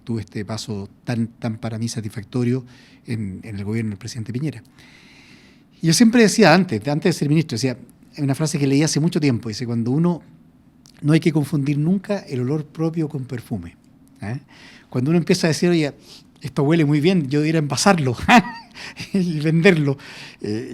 tuve este paso tan para mí satisfactorio en el gobierno del presidente Piñera. Y yo siempre decía antes de ser ministro, decía una frase que leí hace mucho tiempo, dice, cuando uno no hay que confundir nunca el olor propio con perfume. Cuando uno empieza a decir, oye, esto huele muy bien, yo debería envasarlo y venderlo,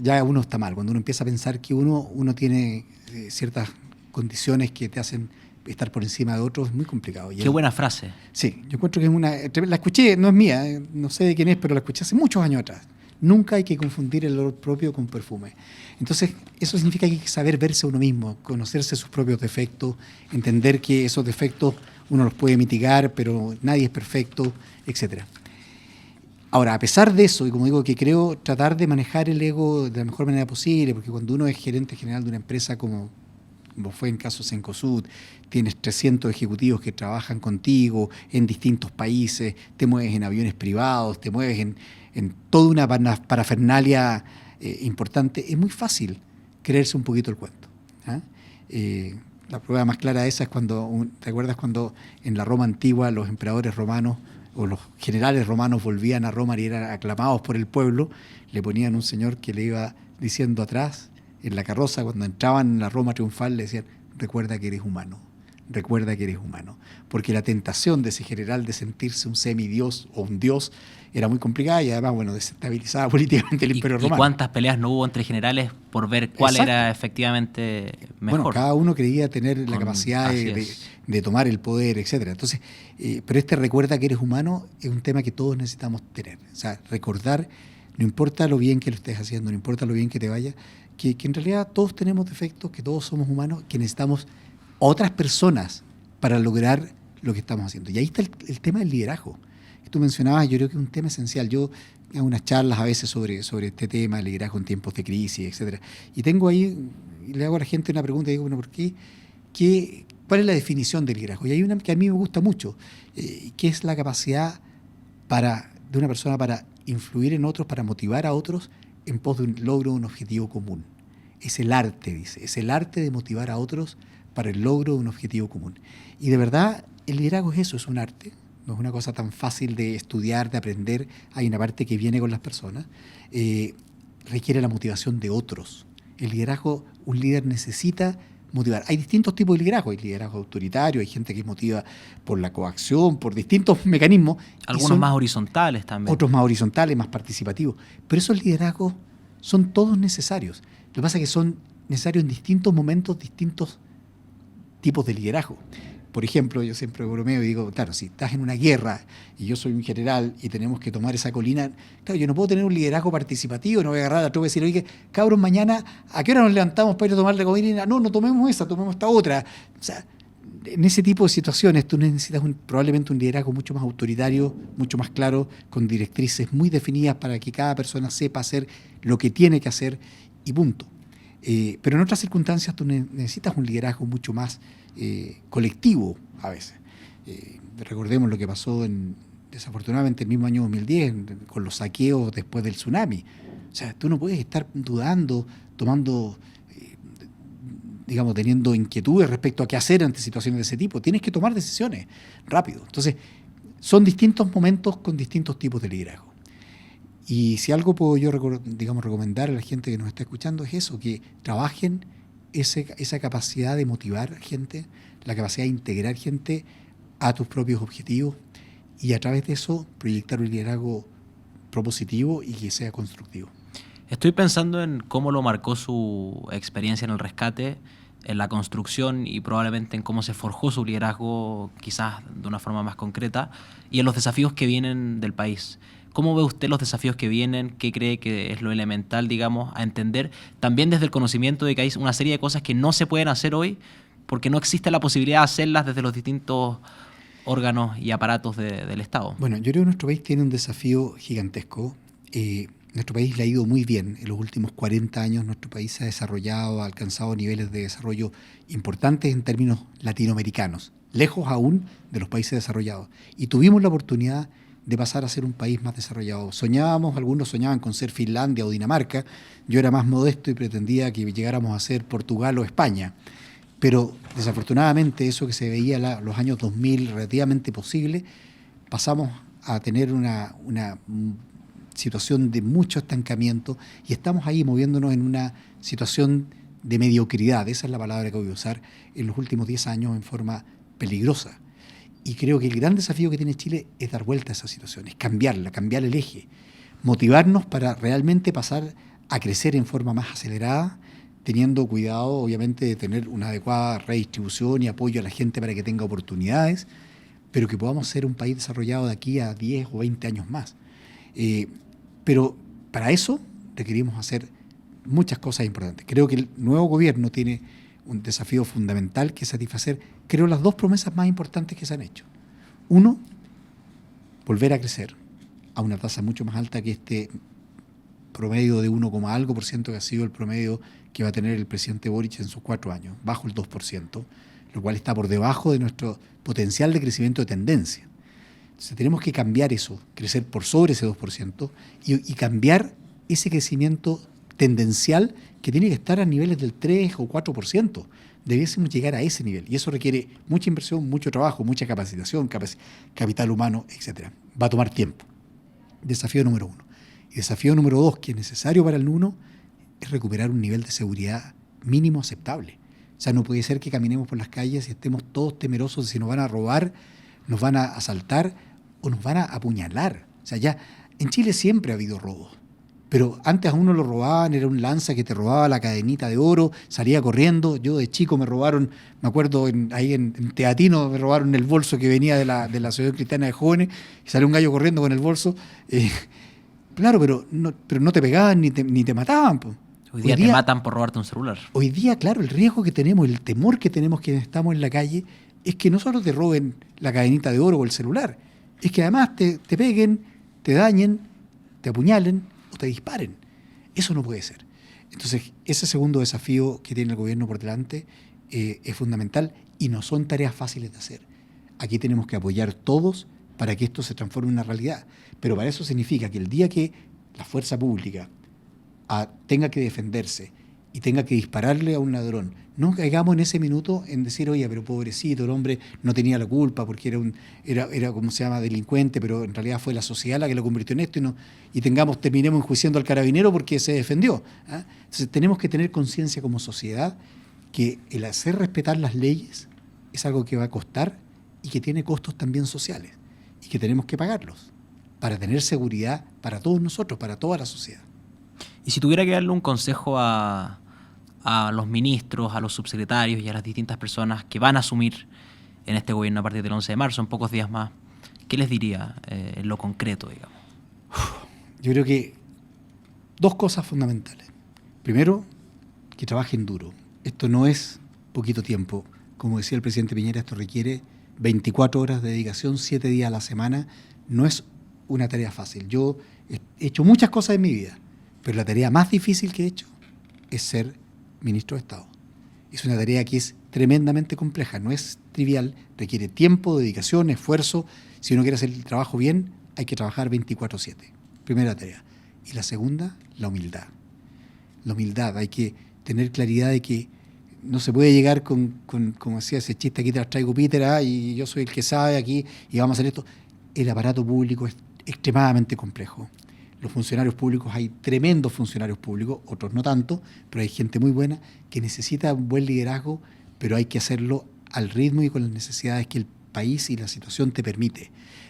ya uno está mal. Cuando uno empieza a pensar que uno tiene ciertas condiciones que te hacen estar por encima de otros, es muy complicado. Qué buena frase. Sí, yo encuentro que es la escuché, no es mía, no sé de quién es, pero la escuché hace muchos años atrás. Nunca hay que confundir el olor propio con perfume. Entonces, eso significa que hay que saber verse a uno mismo, conocerse sus propios defectos, entender que esos defectos uno los puede mitigar, pero nadie es perfecto, etc. Ahora, a pesar de eso, y como digo, que creo tratar de manejar el ego de la mejor manera posible, porque cuando uno es gerente general de una empresa como fue en caso Cencosud, tienes 300 ejecutivos que trabajan contigo en distintos países, te mueves en aviones privados, te mueves en toda una parafernalia importante, es muy fácil creerse un poquito el cuento. La prueba más clara de esa es cuando, ¿te acuerdas cuando en la Roma antigua los emperadores romanos o los generales romanos volvían a Roma y eran aclamados por el pueblo? Le ponían un señor que le iba diciendo atrás, en la carroza, cuando entraban en la Roma triunfal, le decían, recuerda que eres humano, recuerda que eres humano. Porque la tentación de ese general de sentirse un semidios o un dios era muy complicada y además, bueno, desestabilizaba políticamente el Imperio Romano. ¿Y cuántas peleas no hubo entre generales por ver cuál Exacto. era efectivamente mejor? Bueno, cada uno creía tener la capacidad de tomar el poder, etcétera. Entonces, pero este recuerda que eres humano es un tema que todos necesitamos tener. O sea, recordar, no importa lo bien que lo estés haciendo, no importa lo bien que te vaya, que en realidad todos tenemos defectos, que todos somos humanos, que necesitamos otras personas para lograr lo que estamos haciendo. Y ahí está el tema del liderazgo. Que tú mencionabas, yo creo que es un tema esencial. Yo hago unas charlas a veces sobre este tema, el liderazgo en tiempos de crisis, etcétera. Y tengo ahí, y le hago a la gente una pregunta y digo, bueno, ¿por qué? ¿Cuál es la definición del liderazgo? Y hay una que a mí me gusta mucho, que es la capacidad de una persona para influir en otros, para motivar a otros en pos de un logro de un objetivo común. Es el arte, dice, es el arte de motivar a otros para el logro de un objetivo común. Y de verdad, el liderazgo es eso, es un arte. No es una cosa tan fácil de estudiar, de aprender. Hay una parte que viene con las personas. Requiere la motivación de otros. El liderazgo, un líder necesita motivar. Hay distintos tipos de liderazgo. Hay liderazgo autoritario, hay gente que motiva por la coacción, por distintos mecanismos. Algunos más horizontales también. Otros más horizontales, más participativos. Pero esos liderazgos son todos necesarios. Lo que pasa es que son necesarios en distintos momentos, distintos tipos de liderazgo. Por ejemplo, yo siempre bromeo y digo, claro, si estás en una guerra y yo soy un general y tenemos que tomar esa colina, claro, yo no puedo tener un liderazgo participativo, no voy a agarrar a la tropa y decir, oye, cabros, mañana, ¿a qué hora nos levantamos para ir a tomar la colina? No, no tomemos esa, tomemos esta otra. O sea, en ese tipo de situaciones tú necesitas probablemente un liderazgo mucho más autoritario, mucho más claro, con directrices muy definidas para que cada persona sepa hacer lo que tiene que hacer y punto. Pero en otras circunstancias tú necesitas un liderazgo mucho más colectivo a veces. Recordemos lo que pasó desafortunadamente el mismo año 2010 con los saqueos después del tsunami. O sea, tú no puedes estar dudando, teniendo inquietudes respecto a qué hacer ante situaciones de ese tipo. Tienes que tomar decisiones rápido. Entonces, son distintos momentos con distintos tipos de liderazgo. Y si algo puedo yo recomendar a la gente que nos está escuchando es eso, que trabajen esa capacidad de motivar gente, la capacidad de integrar gente a tus propios objetivos y a través de eso proyectar un liderazgo propositivo y que sea constructivo. Estoy pensando en cómo lo marcó su experiencia en el rescate, en la construcción y probablemente en cómo se forjó su liderazgo, quizás de una forma más concreta, y en los desafíos que vienen del país. ¿Cómo ve usted los desafíos que vienen? ¿Qué cree que es lo elemental, digamos, a entender? También desde el conocimiento de que hay una serie de cosas que no se pueden hacer hoy porque no existe la posibilidad de hacerlas desde los distintos órganos y aparatos del Estado. Bueno, yo creo que nuestro país tiene un desafío gigantesco. Nuestro país le ha ido muy bien. En los últimos 40 años nuestro país se ha desarrollado, ha alcanzado niveles de desarrollo importantes en términos latinoamericanos, lejos aún de los países desarrollados. Y tuvimos la oportunidad de pasar a ser un país más desarrollado. Algunos soñaban con ser Finlandia o Dinamarca. Yo era más modesto y pretendía que llegáramos a ser Portugal o España. Pero desafortunadamente eso que se veía en los años 2000 relativamente posible, pasamos a tener una situación de mucho estancamiento y estamos ahí moviéndonos en una situación de mediocridad, esa es la palabra que voy a usar, en los últimos 10 años en forma peligrosa. Y creo que el gran desafío que tiene Chile es dar vuelta a esa situación, es cambiarla, cambiar el eje, motivarnos para realmente pasar a crecer en forma más acelerada, teniendo cuidado, obviamente, de tener una adecuada redistribución y apoyo a la gente para que tenga oportunidades, pero que podamos ser un país desarrollado de aquí a 10 o 20 años más. Pero para eso requerimos hacer muchas cosas importantes. Creo que el nuevo gobierno tiene un desafío fundamental que satisfacer, creo, las dos promesas más importantes que se han hecho. Uno, volver a crecer a una tasa mucho más alta que este promedio de 1, algo por ciento que ha sido el promedio que va a tener el presidente Boric en sus 4 años, bajo el 2%, lo cual está por debajo de nuestro potencial de crecimiento de tendencia. Entonces tenemos que cambiar eso, crecer por sobre ese 2% y cambiar ese crecimiento tendencial que tiene que estar a niveles del 3 o 4%. Debiésemos llegar a ese nivel y eso requiere mucha inversión, mucho trabajo, mucha capacitación, capital humano, etc. Va a tomar tiempo. Desafío número 1. Y desafío número 2, que es necesario para el 1, es recuperar un nivel de seguridad mínimo aceptable. O sea, no puede ser que caminemos por las calles y estemos todos temerosos de si nos van a robar, nos van a asaltar o nos van a apuñalar. O sea, ya en Chile siempre ha habido robos. Pero antes a uno lo robaban, era un lanza que te robaba la cadenita de oro, salía corriendo. Yo de chico me robaron, me acuerdo ahí en Teatino, me robaron el bolso que venía de la Asociación Cristiana de Jóvenes y salió un gallo corriendo con el bolso. Claro, pero no te pegaban ni te mataban. Po. Hoy día te matan por robarte un celular. Hoy día, claro, el riesgo que tenemos, el temor que tenemos quienes estamos en la calle es que no solo te roben la cadenita de oro o el celular, es que además te peguen, te dañen, te apuñalen o te disparen. Eso no puede ser. Entonces, ese segundo desafío que tiene el gobierno por delante es fundamental y no son tareas fáciles de hacer. Aquí tenemos que apoyar todos para que esto se transforme en una realidad. Pero para eso significa que el día que la fuerza pública tenga que defenderse y tenga que dispararle a un ladrón, no caigamos en ese minuto en decir, oye, pero pobrecito, el hombre no tenía la culpa porque era como se llama, delincuente, pero en realidad fue la sociedad la que lo convirtió en esto y terminemos enjuiciando al carabinero porque se defendió. ¿Ah? Entonces tenemos que tener conciencia como sociedad que el hacer respetar las leyes es algo que va a costar y que tiene costos también sociales y que tenemos que pagarlos para tener seguridad para todos nosotros, para toda la sociedad. Y si tuviera que darle un consejo a los ministros, a los subsecretarios y a las distintas personas que van a asumir en este gobierno a partir del 11 de marzo, en pocos días más, ¿qué les diría en lo concreto, digamos? Yo creo que 2 cosas fundamentales. Primero, que trabajen duro. Esto no es poquito tiempo. Como decía el presidente Piñera, esto requiere 24 horas de dedicación, 7 días a la semana. No es una tarea fácil. Yo he hecho muchas cosas en mi vida, pero la tarea más difícil que he hecho es ser ministro de Estado. Es una tarea que es tremendamente compleja, no es trivial, requiere tiempo, dedicación, esfuerzo. Si uno quiere hacer el trabajo bien, hay que trabajar 24/7. Primera tarea. Y la segunda, la humildad. La humildad, hay que tener claridad de que no se puede llegar con como decía ese chiste, aquí te las traigo Peter, y yo soy el que sabe aquí y vamos a hacer esto. El aparato público es extremadamente complejo. Los funcionarios públicos, hay tremendos funcionarios públicos, otros no tanto, pero hay gente muy buena que necesita un buen liderazgo, pero hay que hacerlo al ritmo y con las necesidades que el país y la situación te permite.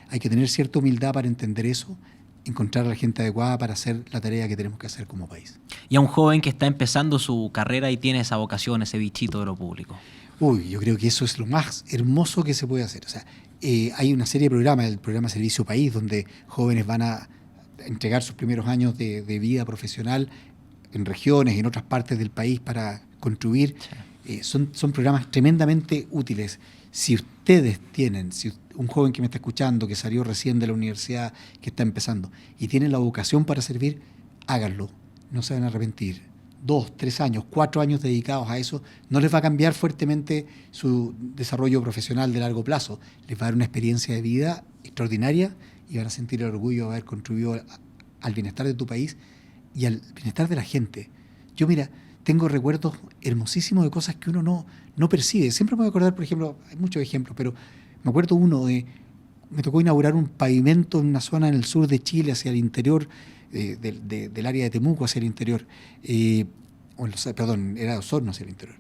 Hay que tener cierta humildad para entender eso, encontrar a la gente adecuada para hacer la tarea que tenemos que hacer como país. Y a un joven que está empezando su carrera y tiene esa vocación, ese bichito de lo público. Yo creo que eso es lo más hermoso que se puede hacer. O sea, hay una serie de programas, el programa Servicio País, donde jóvenes van a entregar sus primeros años de vida profesional en regiones, en otras partes del país para contribuir. Sí. Son programas tremendamente útiles. Si ustedes tienen, si un joven que me está escuchando, que salió recién de la universidad, que está empezando, y tienen la vocación para servir, háganlo. No se van a arrepentir. 2, 3 años, 4 años dedicados a eso, no les va a cambiar fuertemente su desarrollo profesional de largo plazo. Les va a dar una experiencia de vida extraordinaria y van a sentir el orgullo de haber contribuido al bienestar de tu país y al bienestar de la gente. Yo, mira, tengo recuerdos hermosísimos de cosas que uno no percibe. Siempre me voy a acordar, por ejemplo, hay muchos ejemplos, pero me acuerdo uno me tocó inaugurar un pavimento en una zona en el sur de Chile, hacia el interior, del área de Temuco hacia el interior, era de Osorno hacia el interior.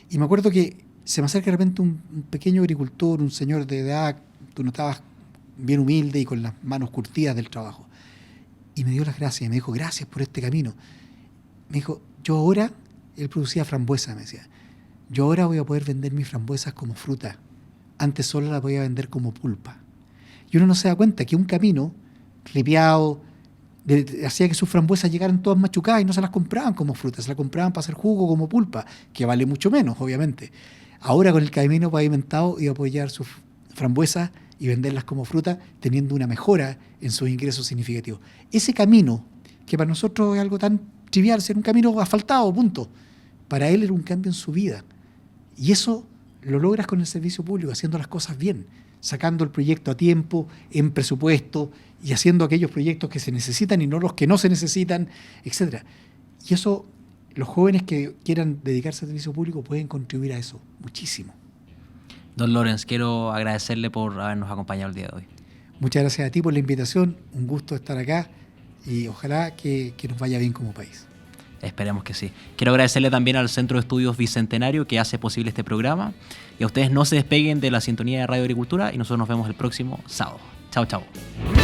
Y me acuerdo que se me acerca de repente un pequeño agricultor, un señor de edad, tú notabas bien humilde y con las manos curtidas del trabajo. Y me dio las gracias, y me dijo, gracias por este camino. Me dijo, yo ahora, él producía frambuesa, me decía, yo ahora voy a poder vender mis frambuesas como fruta. Antes solo las voy a vender como pulpa. Y uno no se da cuenta que un camino ripiado hacía que sus frambuesas llegaran todas machucadas y no se las compraban como fruta, se las compraban para hacer jugo como pulpa, que vale mucho menos, obviamente. Ahora con el camino pavimentado iba a apoyar sus frambuesas y venderlas como fruta, teniendo una mejora en sus ingresos significativos. Ese camino, que para nosotros es algo tan trivial, ser un camino asfaltado, punto, para él era un cambio en su vida. Y eso lo logras con el servicio público, haciendo las cosas bien, sacando el proyecto a tiempo, en presupuesto, y haciendo aquellos proyectos que se necesitan y no los que no se necesitan, etc. Y eso, los jóvenes que quieran dedicarse al servicio público pueden contribuir a eso muchísimo. Don Lorenz, quiero agradecerle por habernos acompañado el día de hoy. Muchas gracias a ti por la invitación, un gusto estar acá y ojalá que nos vaya bien como país. Esperemos que sí. Quiero agradecerle también al Centro de Estudios Bicentenario que hace posible este programa. Y a ustedes no se despeguen de la sintonía de Radio Agricultura y nosotros nos vemos el próximo sábado. Chao, chao.